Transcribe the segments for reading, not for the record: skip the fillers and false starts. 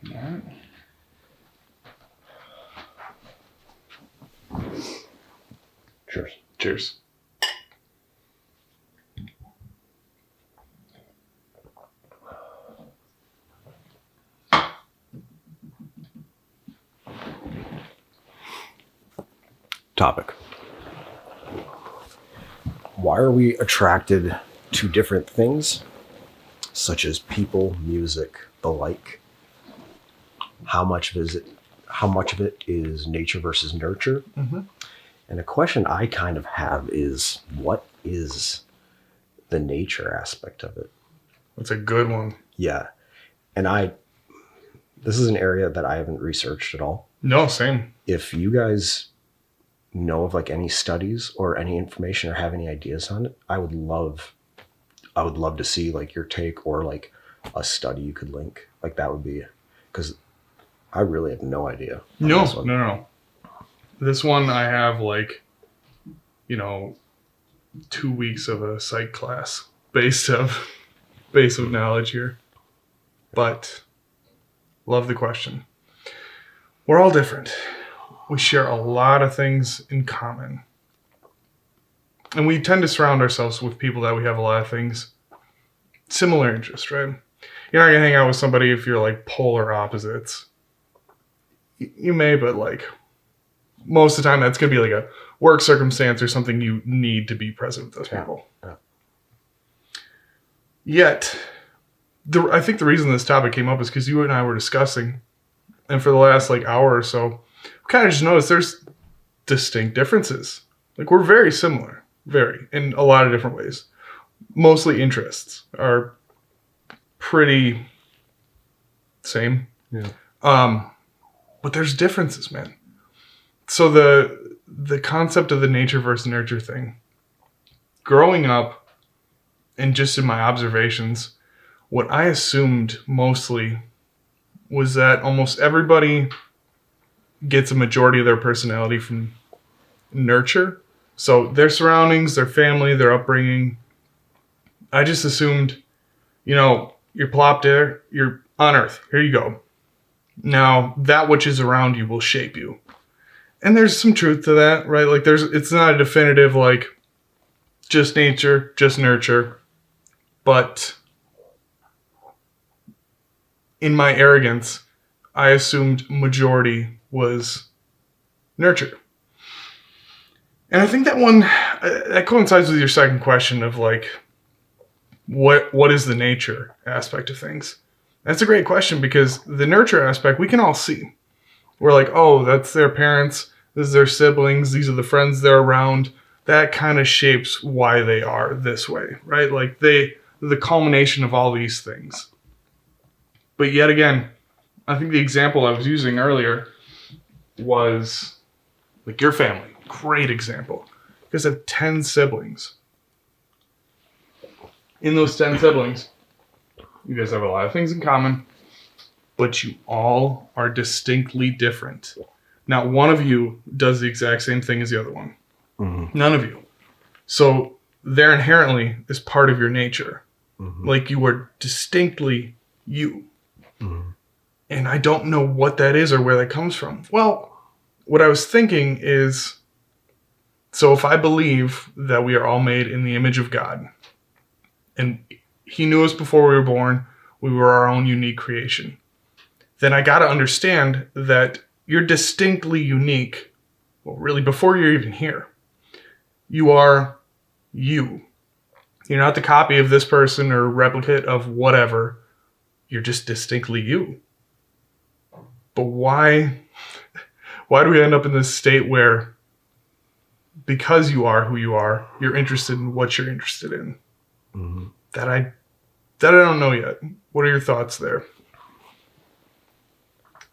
All right. Cheers. Cheers. Topic. Why are we attracted to different things, such as people, music, the like? How much of it is nature versus nurture? Mm-hmm. And a question I kind of have is, what is the nature aspect of it? That's a good one. Yeah. And this is an area that I haven't researched at all. No, same. If you guys know of like any studies or any information or have any ideas on it, I would love to see like your take or like a study you could link. Like that would be, because I really have no idea. No. This one I have 2 weeks of a psych class base of knowledge here. But love the question. We're all different. We share a lot of things in common. And we tend to surround ourselves with people that we have a lot of things, similar interests, right? You're not going to hang out with somebody if you're like polar opposites. You may, but like most of the time that's going to be like a work circumstance or something you need to be present with those people. Yeah. Yet, I think the reason this topic came up is because you and I were discussing, and for the last hour or so, we kind of just noticed there's distinct differences. Like we're very similar, in a lot of different ways. Mostly interests are pretty same. Yeah. But there's differences, man. So the concept of the nature versus nurture thing, growing up and just in my observations, what I assumed mostly was that almost everybody gets a majority of their personality from nurture. So their surroundings, their family, their upbringing. I just assumed, you're plopped there, you're on Earth. Here you go. Now, that which is around you will shape you. And there's some truth to that, right? Like it's not a definitive, just nature, just nurture. But in my arrogance, I assumed majority was nurture. And I think that coincides with your second question of what is the nature aspect of things? That's a great question because the nurture aspect we can all see. We're like, oh, that's their parents, this is their siblings, these are the friends they're around. That kind of shapes why they are this way, right? Like the culmination of all these things. But yet again, I think the example I was using earlier was like your family. Great example. You guys have 10 siblings. In those 10 siblings, you guys have a lot of things in common, but you all are distinctly different. Not one of you does the exact same thing as the other one. Mm-hmm. None of you. So there inherently is part of your nature. Mm-hmm. Like you are distinctly you. Mm-hmm. And I don't know what that is or where that comes from. Well, what I was thinking is, so if I believe that we are all made in the image of God, and he knew us before we were born, we were our own unique creation, then I got to understand that you're distinctly unique. Well, really, before you're even here, you are you. You're not the copy of this person or replicate of whatever. You're just distinctly you. But why do we end up in this state where because you are who you are, you're interested in what you're interested in? Mm-hmm. That I don't know yet. What are your thoughts there?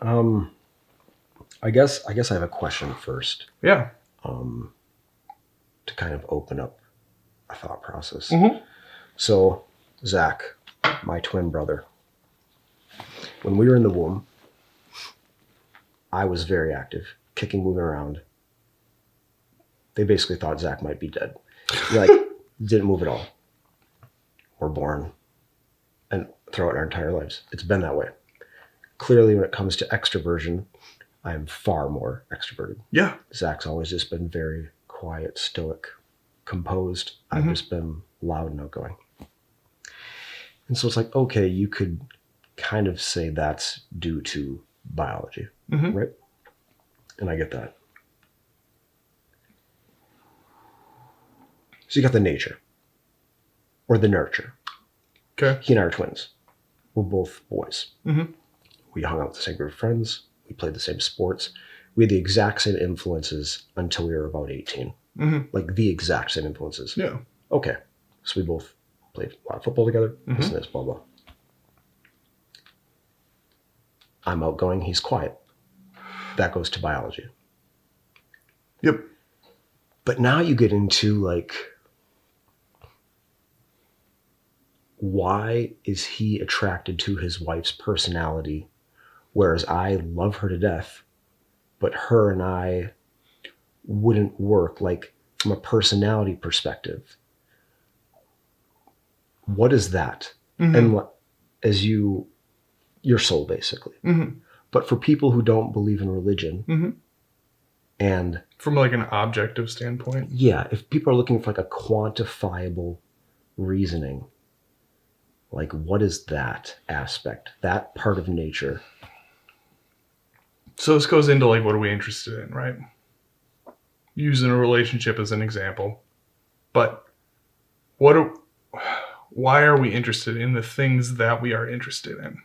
I guess I have a question first. Yeah. To kind of open up a thought process. Mm-hmm. So, Zach, my twin brother, when we were in the womb, I was very active, kicking, moving around. They basically thought Zach might be dead. Didn't move at all. We're born and throughout our entire lives. It's been that way. Clearly, when it comes to extroversion, I'm far more extroverted. Yeah. Zach's always just been very quiet, stoic, composed. I've just been loud and outgoing. And so it's like, okay, you could kind of say that's due to biology, right? And I get that. So you got the nature or the nurture. Okay. He and I are twins. We're both boys. Mm-hmm. We hung out with the same group of friends. We played the same sports. We had the exact same influences until we were about 18. Like the exact same influences. Yeah. Okay. So we both played a lot of football together. This and this, blah, blah. I'm outgoing. He's quiet. That goes to biology. Yep. But now you get into like, why is he attracted to his wife's personality, whereas I love her to death, but her and I wouldn't work, like from a personality perspective? What is that? And as your soul, basically. But for people who don't believe in religion, and from like an objective standpoint, yeah, if people are looking for like a quantifiable reasoning, like what is that aspect, that part of nature? So this goes into like, what are we interested in, right? Using a relationship as an example. But why are we interested in the things that we are interested in?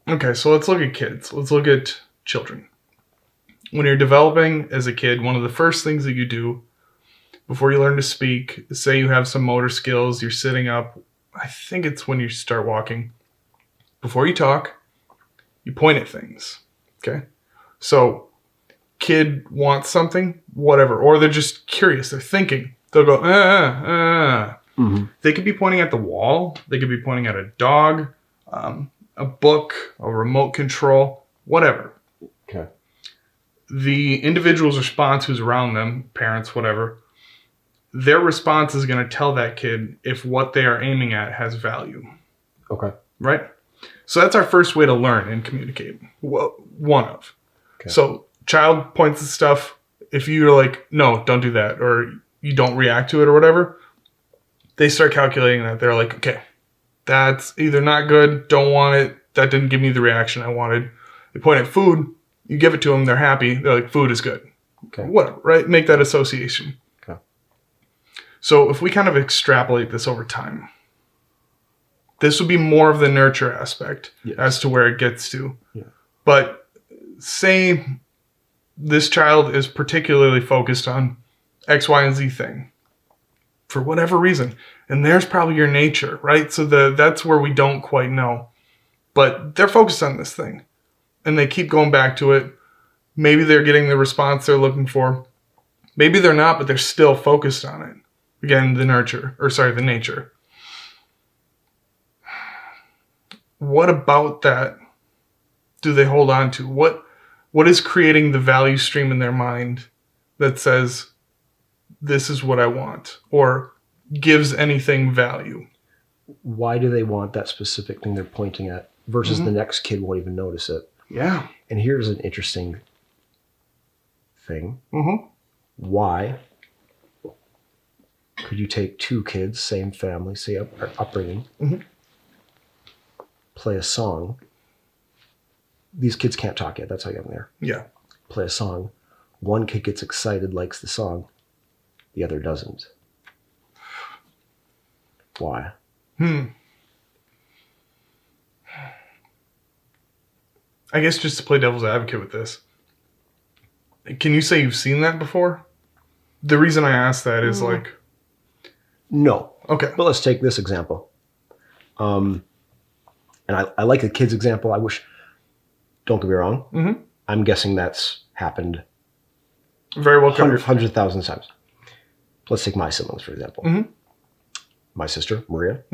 Okay, so let's look at kids. Let's look at children. When you're developing as a kid, one of the first things that you do before you learn to speak, say you have some motor skills, you're sitting up, I think it's when you start walking. Before you talk, you point at things, okay? So kid wants something, whatever, or they're just curious, they're thinking. They'll go, They could be pointing at the wall, they could be pointing at a dog, a book, a remote control, whatever. Okay. The individual's response, who's around them, parents, whatever, their response is going to tell that kid if what they are aiming at has value. Okay. Right? So that's our first way to learn and communicate. Well, one of. Okay. So child points at stuff. If you're like, no, don't do that, or you don't react to it or whatever, they start calculating that. They're like, okay, that's either not good, don't want it, that didn't give me the reaction I wanted. They point at food, you give it to them, they're happy, they're like, food is good. Okay. Whatever, right? Make that association. Okay. So if we kind of extrapolate this over time, this would be more of the nurture aspect as to where it gets to. Yeah. But say this child is particularly focused on X, Y, and Z thing for whatever reason. And there's probably your nature, right? So that's where we don't quite know. But they're focused on this thing. And they keep going back to it. Maybe they're getting the response they're looking for. Maybe they're not, but they're still focused on it. Again, the nature. What about that do they hold on to? What is creating the value stream in their mind that says, this is what I want, or gives anything value? Why do they want that specific thing they're pointing at versus the next kid won't even notice it? Yeah. And here's an interesting thing. Why could you take two kids, same family, same upbringing, play a song? These kids can't talk yet. That's how young they are. Yeah. Play a song. One kid gets excited, likes the song. The other doesn't. Why? I guess just to play devil's advocate with this, can you say you've seen that before? The reason I ask that is like... No. Okay. But let's take this example. And I like the kid's example. I wish... Don't get me wrong. I'm guessing that's happened very well, hundreds of thousands of times. Let's take my siblings, for example. My sister, Maria,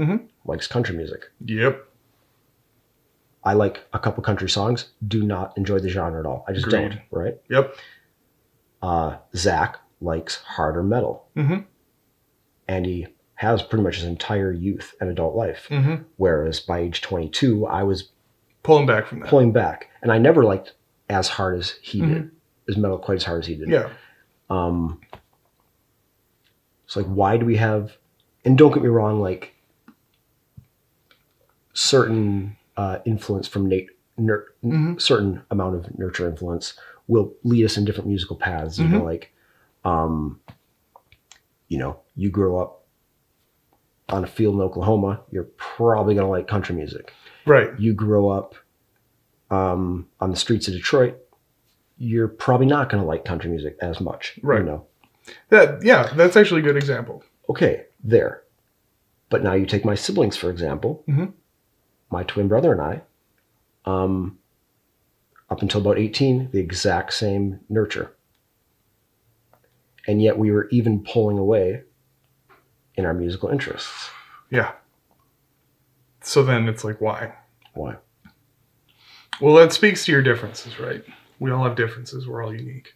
likes country music. Yep. I like a couple country songs, do not enjoy the genre at all. I just don't, right? Yep. Zach likes harder metal. And he has pretty much his entire youth and adult life. Whereas by age 22, I was Pulling back from that. Pulling back. And I never liked as hard as he did. As metal quite as hard as he did. Yeah. It's like, why do we have, and don't get me wrong, like certain influence from certain amount of nurture influence will lead us in different musical paths. You know, like, you know, you grow up on a field in Oklahoma, you're probably going to like country music. Right. You grow up on the streets of Detroit, you're probably not going to like country music as much. Right. You know? That's actually a good example. Okay, there. But now you take my siblings, for example. My twin brother and I, up until about 18, the exact same nurture. And yet we were even pulling away in our musical interests. Yeah. So then it's like, why? Why? Well, that speaks to your differences, right? We all have differences. We're all unique.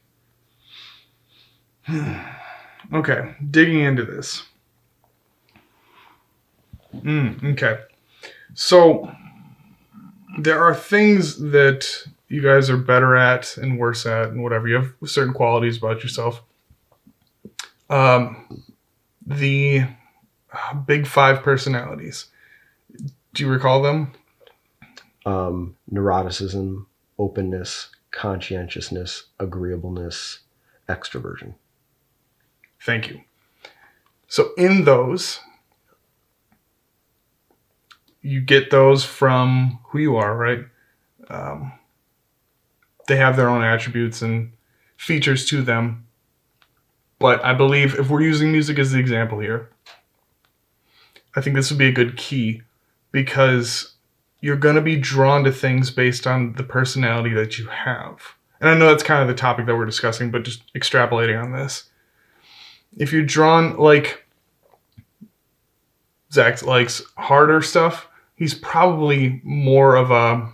Okay, digging into this. Okay. So there are things that you guys are better at and worse at and whatever. You have certain qualities about yourself. The big 5 personalities. Do you recall them? Neuroticism, openness, conscientiousness, agreeableness, extroversion. Thank you. So in those, you get those from who you are, right? They have their own attributes and features to them. But I believe if we're using music as the example here, I think this would be a good key because you're going to be drawn to things based on the personality that you have. And I know that's kind of the topic that we're discussing, but just extrapolating on this. If you're drawn, like, Zach likes harder stuff, he's probably more of a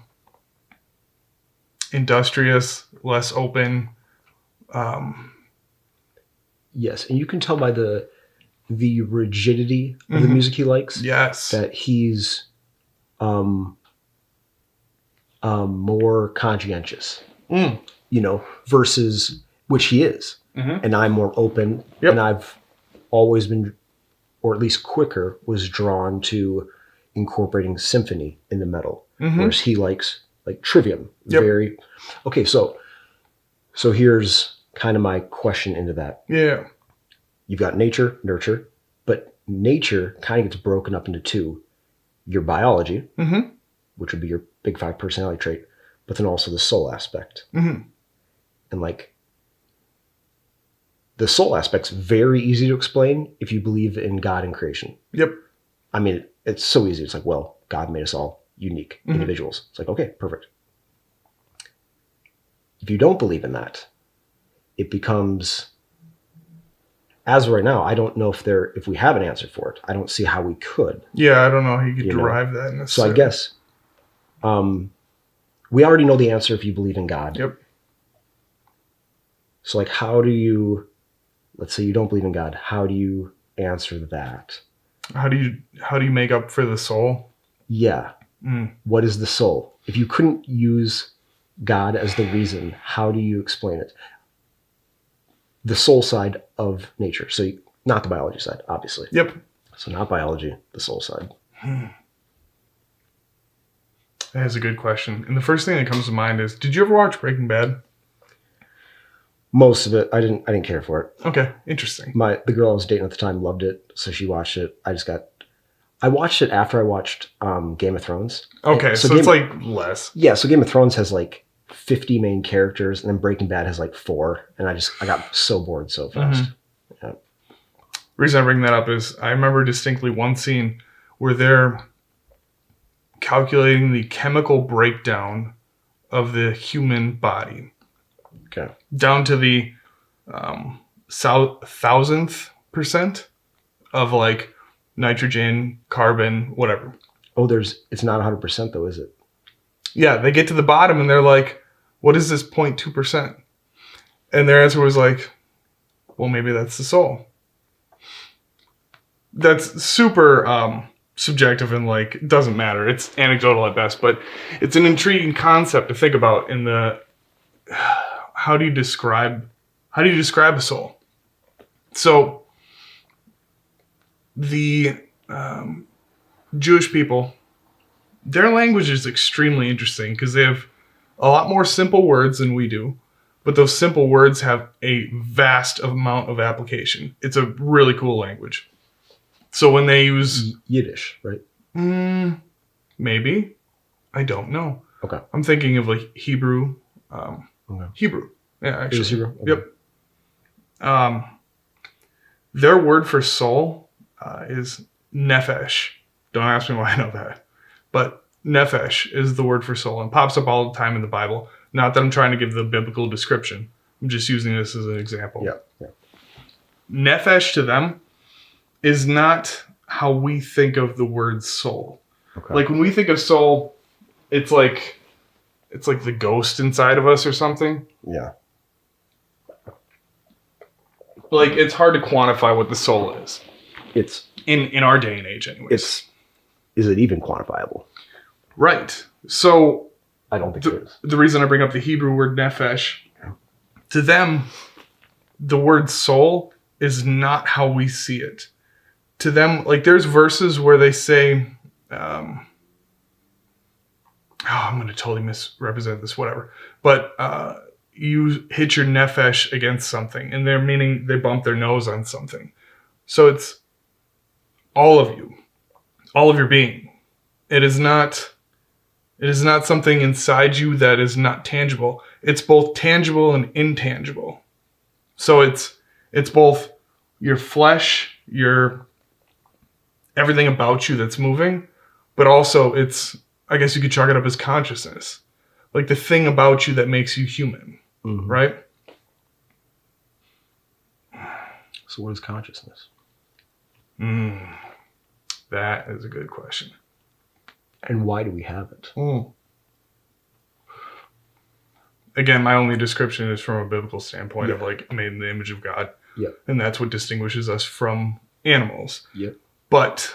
industrious, less open. Yes, and you can tell by the rigidity of the music he likes. Yes. That he's more conscientious. You know, versus which he is. And I'm more open. Yep. And I've always been, or at least quicker, was drawn to incorporating symphony in the metal. Whereas he likes like trivium. Yep. Very okay, so here's kind of my question into that. Yeah. You've got nature, nurture, but nature kind of gets broken up into 2. Your biology, which would be your big 5 personality trait, but then also the soul aspect. And like the soul aspect's very easy to explain if you believe in God and creation. Yep. I mean, it's so easy. It's like, well, God made us all unique individuals. It's like, okay, perfect. If you don't believe in that, it becomes, as of right now, I don't know if we have an answer for it. I don't see how we could. Yeah, I don't know how you could derive that necessarily. So I guess we already know the answer if you believe in God. Yep. So like, how do you, let's say you don't believe in God, how do you answer that? How do you make up for the soul? Yeah. What is the soul? If you couldn't use God as the reason, how do you explain it? The soul side of nature. So not the biology side, obviously. Yep. So not biology, the soul side. That is a good question. And the first thing that comes to mind is, did you ever watch Breaking Bad? Most of it, I didn't care for it. Okay, interesting. The girl I was dating at the time loved it, so she watched it. I watched it after I watched Game of Thrones. Okay, so it's like less. Yeah, so Game of Thrones has like 50 main characters, and then Breaking Bad has like 4, and I got so bored so fast. Yeah. The reason I bring that up is I remember distinctly one scene where they're calculating the chemical breakdown of the human body. Okay. Down to the 1,000th percent of like nitrogen, carbon, whatever. Oh, it's not 100% though, is it? Yeah, they get to the bottom and they're like, what is this 0.2%? And their answer was like, well, maybe that's the soul. That's super subjective and like it doesn't matter. It's anecdotal at best, but it's an intriguing concept to think about in the how do you describe a soul? So the Jewish people, their language is extremely interesting because they have a lot more simple words than we do, but those simple words have a vast amount of application. It's a really cool language. So when they use Yiddish, right? Maybe, I don't know. Okay. I'm thinking of like Hebrew. Okay. Hebrew. Yeah, actually. It is Hebrew? Okay. Yep. Their word for soul is nephesh. Don't ask me why I know that. But nephesh is the word for soul and pops up all the time in the Bible. Not that I'm trying to give the biblical description. I'm just using this as an example. Yeah. Nephesh to them is not how we think of the word soul. Okay. Like when we think of soul, it's like the ghost inside of us or something. Yeah. Like it's hard to quantify what the soul is. It's in our day and age, anyways. Is it even quantifiable? Right. So I don't think it is. The reason I bring up the Hebrew word nephesh, to them, the word soul is not how we see it. To them, like there's verses where they say, I'm going to totally misrepresent this, whatever. But you hit your nephesh against something, and they're meaning they bump their nose on something. So it's all of you, all of your being. It is not something inside you that is not tangible. It's both tangible and intangible. So it's both your flesh, your everything about you that's moving, but also it's, I guess you could chalk it up as consciousness. Like the thing about you that makes you human, right? So what is consciousness? That is a good question. And why do we have it? Again, my only description is from a biblical standpoint of like made in the image of God. Yeah. And that's what distinguishes us from animals. Yep. But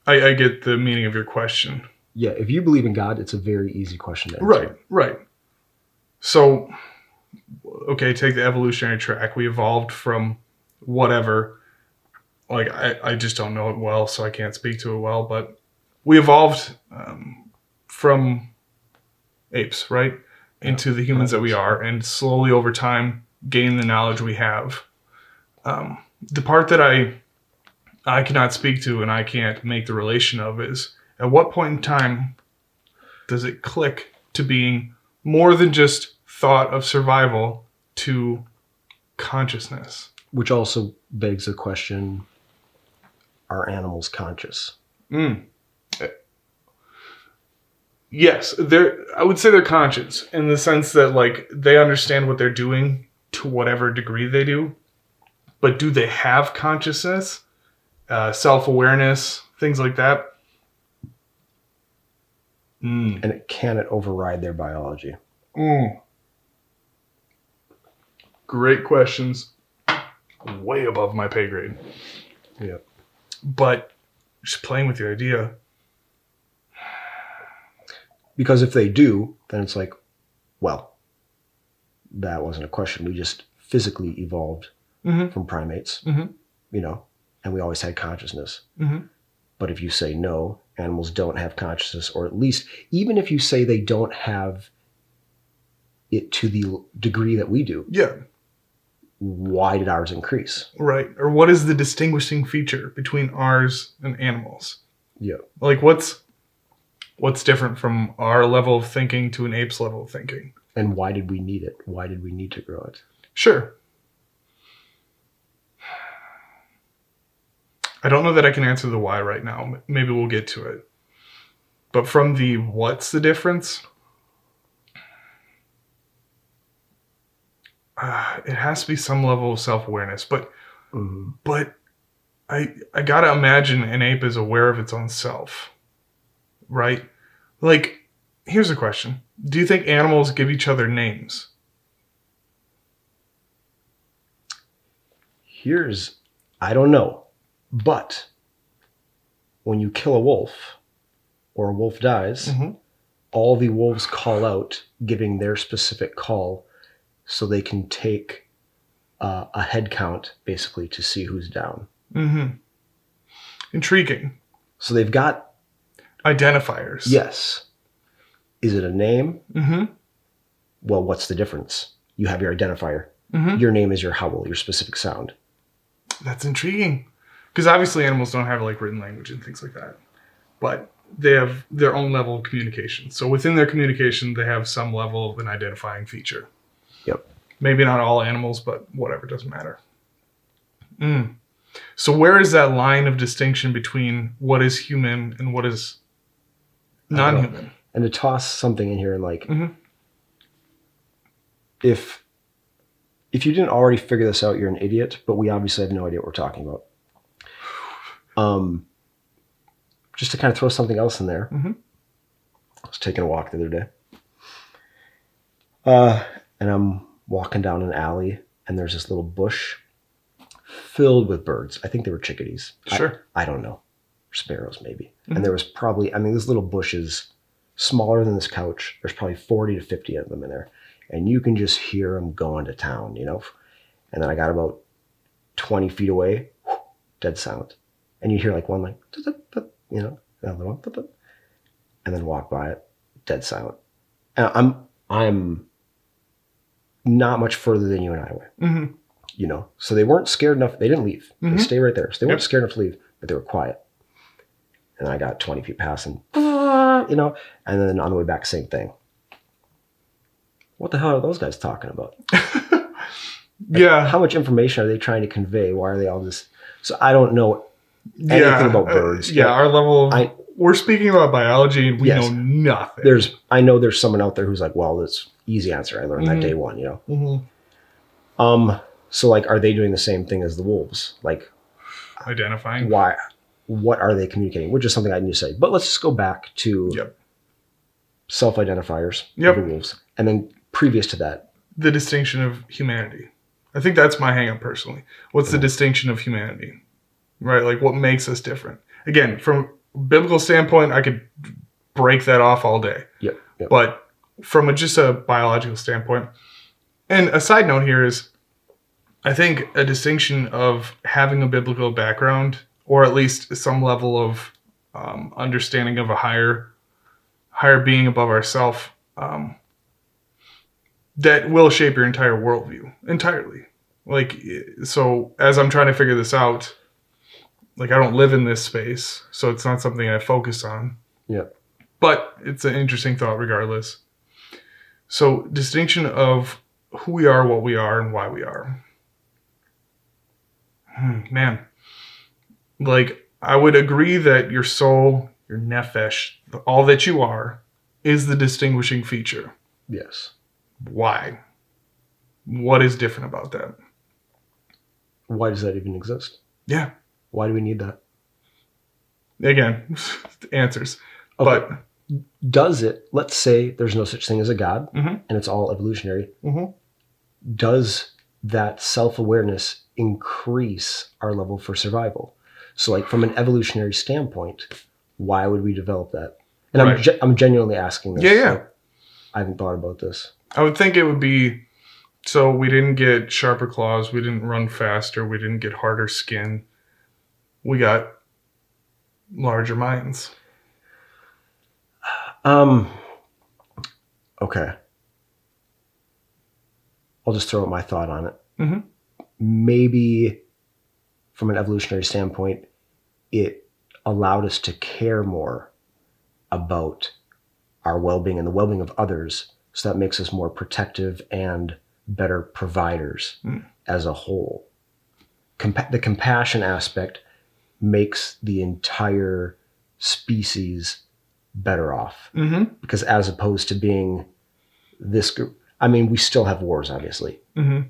I get the meaning of your question. Yeah, if you believe in God, it's a very easy question to answer. Right. So, okay, take the evolutionary track. We evolved from whatever. Like, I just don't know it well, so I can't speak to it well. But we evolved from apes, right? Into the humans that we are. And slowly over time, gain the knowledge we have. The part that I cannot speak to and I can't make the relation of is, at what point in time does it click to being more than just thought of survival to consciousness? Which also begs the question, are animals conscious? Yes, I would say they're conscious in the sense that like they understand what they're doing to whatever degree they do. But do they have consciousness, self-awareness, things like that? And can it override their biology? Great questions. Way above my pay grade. Yeah. But just playing with the idea. Because if they do, then it's like, well, that wasn't a question. We just physically evolved from primates, and we always had consciousness. But if you say no, animals don't have consciousness, or at least even if you say they don't have it to the degree that we do, why did ours increase? Right. Or what is the distinguishing feature between ours and animals? Yeah. Like what's different from our level of thinking to an ape's level of thinking? And why did we need it? Why did we need to grow it? Sure. I don't know that I can answer the why right now. Maybe we'll get to it. But from the what's the difference? It has to be some level of self-awareness. But I gotta imagine an ape is aware of its own self. Right? Like, here's a question. Do you think animals give each other names? I don't know. But when you kill a wolf or a wolf dies, all the wolves call out, giving their specific call so they can take a head count, basically, to see who's down. Intriguing. So they've got... identifiers. Yes. Is it a name? Well, what's the difference? You have your identifier. Your name is your howl, your specific sound. That's intriguing. Because obviously animals don't have like written language and things like that. But they have their own level of communication. So within their communication, they have some level of an identifying feature. Yep. Maybe not all animals, but whatever, doesn't matter. So where is that line of distinction between what is human and what is non-human? And to toss something in here and like, if you didn't already figure this out, you're an idiot, but we obviously have no idea what we're talking about. Just to kind of throw something else in there. I was taking a walk the other day. And I'm walking down an alley and there's this little bush filled with birds. I think they were chickadees. Sure. I don't know. Sparrows, maybe. And there was probably, this little bush is smaller than this couch. There's probably 40 to 50 of them in there. And you can just hear them going to town, you know? And then I got about 20 feet away, dead silent. And you hear like one like, you know, another one, and then walk by it, dead silent. And I'm not much further than you and I away. You know? So they weren't scared enough. They didn't leave. They stay right there. So they weren't scared enough to leave, but they were quiet. And I got 20 feet past and, you know, and then on the way back, same thing. What the hell are those guys talking about? Yeah. How much information are they trying to convey? Why are they all this? So I don't know anything about birds. Our level of, we're speaking about biology and we know nothing. I know there's someone out there who's like, well, that's easy answer. I learned that day one, you know? So like, are they doing the same thing as the wolves? Like identifying? Why? What are they communicating? Which is something I need to say. But let's just go back to self-identifiers of the wolves. And then previous to that, the distinction of humanity. I think that's my hang up personally. What's the distinction of humanity? Right? Like what makes us different? Again, from a biblical standpoint, I could break that off all day. Yep. But from just a biological standpoint, and a side note here is, I think a distinction of having a biblical background, or at least some level of understanding of a higher being above ourselves, that will shape your entire worldview entirely. Like, so as I'm trying to figure this out, like I don't live in this space, so it's not something I focus on. Yeah. But it's an interesting thought regardless. So distinction of who we are, what we are, and why we are. Man. Like, I would agree that your soul, your nephesh, all that you are, is the distinguishing feature. Yes. Why? What is different about that? Why does that even exist? Yeah. Why do we need that? Again, answers. Okay. But does it, let's say there's no such thing as a God, mm-hmm. and it's all evolutionary. Mm-hmm. Does that self-awareness increase our level for survival? So like from an evolutionary standpoint, why would we develop that? And right. I'm genuinely asking this. Yeah. Like, I haven't thought about this. I would think it would be, so we didn't get sharper claws, we didn't run faster, we didn't get harder skin. We got larger minds. Okay. I'll just throw out my thought on it. Mm-hmm. Maybe from an evolutionary standpoint, it allowed us to care more about our well-being and the well-being of others. So that makes us more protective and better providers as a whole. The compassion aspect makes the entire species better off. Mm-hmm. Because as opposed to being this group, I mean, we still have wars, obviously. Mm-hmm.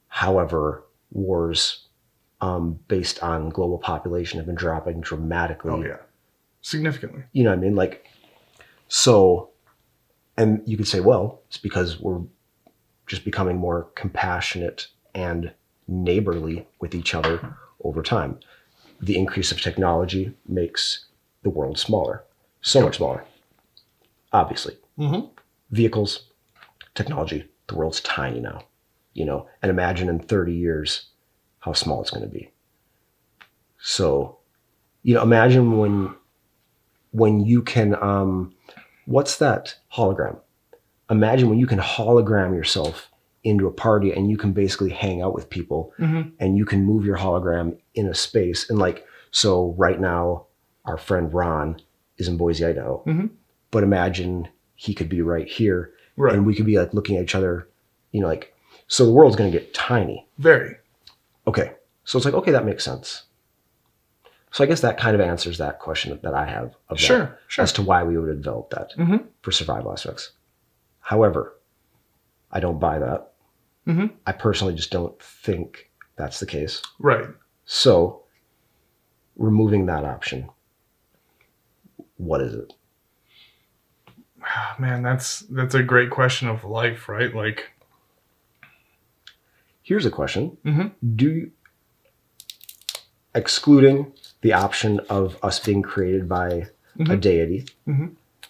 However, wars based on global population have been dropping dramatically. Oh, yeah. Significantly. You know what I mean? Like, so, and you could say, well, it's because we're just becoming more compassionate and neighborly with each other over time. the increase of technology makes the world smaller, so much smaller. Obviously, vehicles, technology, the world's tiny now, and imagine in 30 years how small it's going to be. So, imagine when you can, what's that hologram? Imagine when you can hologram yourself into a party and you can basically hang out with people and you can move your hologram in a space. And so right now, our friend Ron is in Boise, Idaho. But imagine he could be right here, and we could be looking at each other, so the world's going to get tiny. Very. Okay. So it's okay, that makes sense. So I guess that kind of answers that question that I have of sure. As to why we would have developed that for survival aspects. However, I don't buy that. I personally just don't think that's the case. Right. So removing that option, what is it? Man, that's a great question of life, right? Here's a question. Do you, excluding the option of us being created by a deity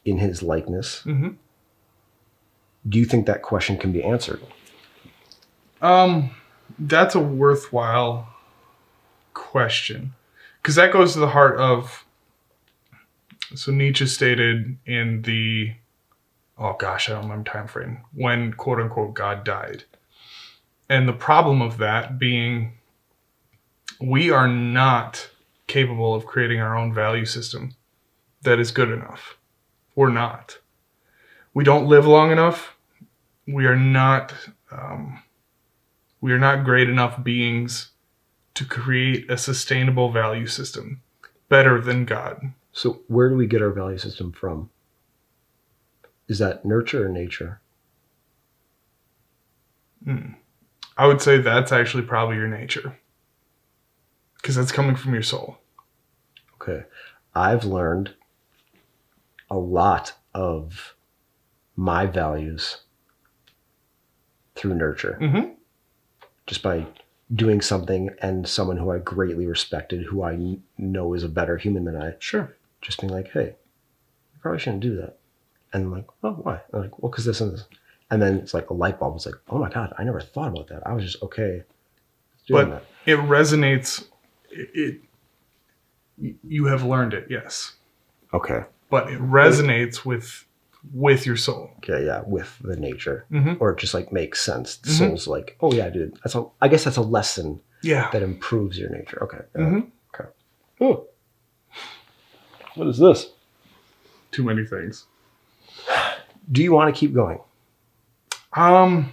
in his likeness, do you think that question can be answered? That's a worthwhile question, because that goes to the heart of, so Nietzsche stated in the, I don't remember time frame, when quote unquote God died. And the problem of that being, we are not capable of creating our own value system that is good enough. We're not. We don't live long enough. We are not great enough beings to create a sustainable value system better than God. So where do we get our value system from? Is that nurture or nature? I would say that's actually probably your nature, because that's coming from your soul. Okay. I've learned a lot of my values through nurture. Just by doing something, and someone who I greatly respected, who I know is a better human than I. Sure. Just being hey, you probably shouldn't do that. And I'm oh, why? I'm well, because this and this. And then it's a light bulb. It's oh my God, I never thought about that. I was just okay doing that. It resonates. You have learned it, yes. Okay. But it resonates with your soul. Okay, yeah, with the nature. Or it just makes sense. The soul's oh yeah, dude. I guess that's a lesson that improves your nature. Okay. Okay. Oh. What is this? Too many things. Do you want to keep going? I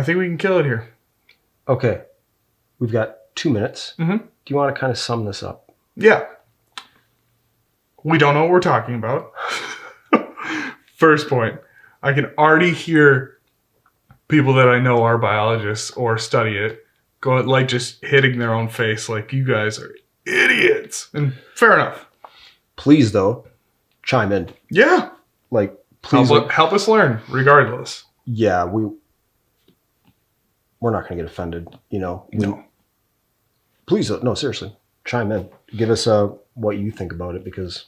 think we can kill it here. Okay. We've got 2 minutes. Do you want to kind of sum this up? Yeah. We don't know what we're talking about. First point. I can already hear people that I know are biologists or study it go just hitting their own face you guys are idiots. And fair enough. Please, though, chime in. Yeah. Please. Help us learn, regardless. Yeah, we're not going to get offended, No. Please, no, seriously, chime in. Give us what you think about it, because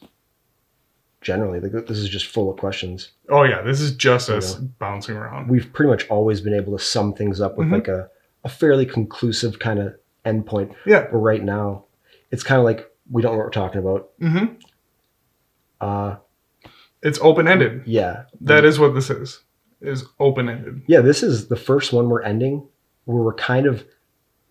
generally this is just full of questions. Oh yeah, this is just us bouncing around. We've pretty much always been able to sum things up with a fairly conclusive kind of endpoint. Yeah. But right now, it's kind of we don't know what we're talking about. It's open-ended. Yeah. That is what this is open-ended. Yeah, this is the first one we're ending where we're kind of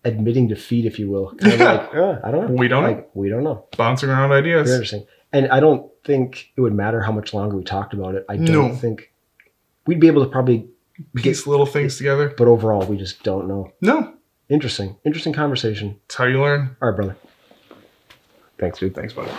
admitting defeat, if you will. Kind of I don't know. We don't know. We don't know. Bouncing around ideas. Very interesting. And I don't think it would matter how much longer we talked about it. I don't think we'd be able to probably piece little things together. But overall, we just don't know. No. Interesting conversation. That's how you learn. All right, brother. Thanks, dude. Thanks, buddy.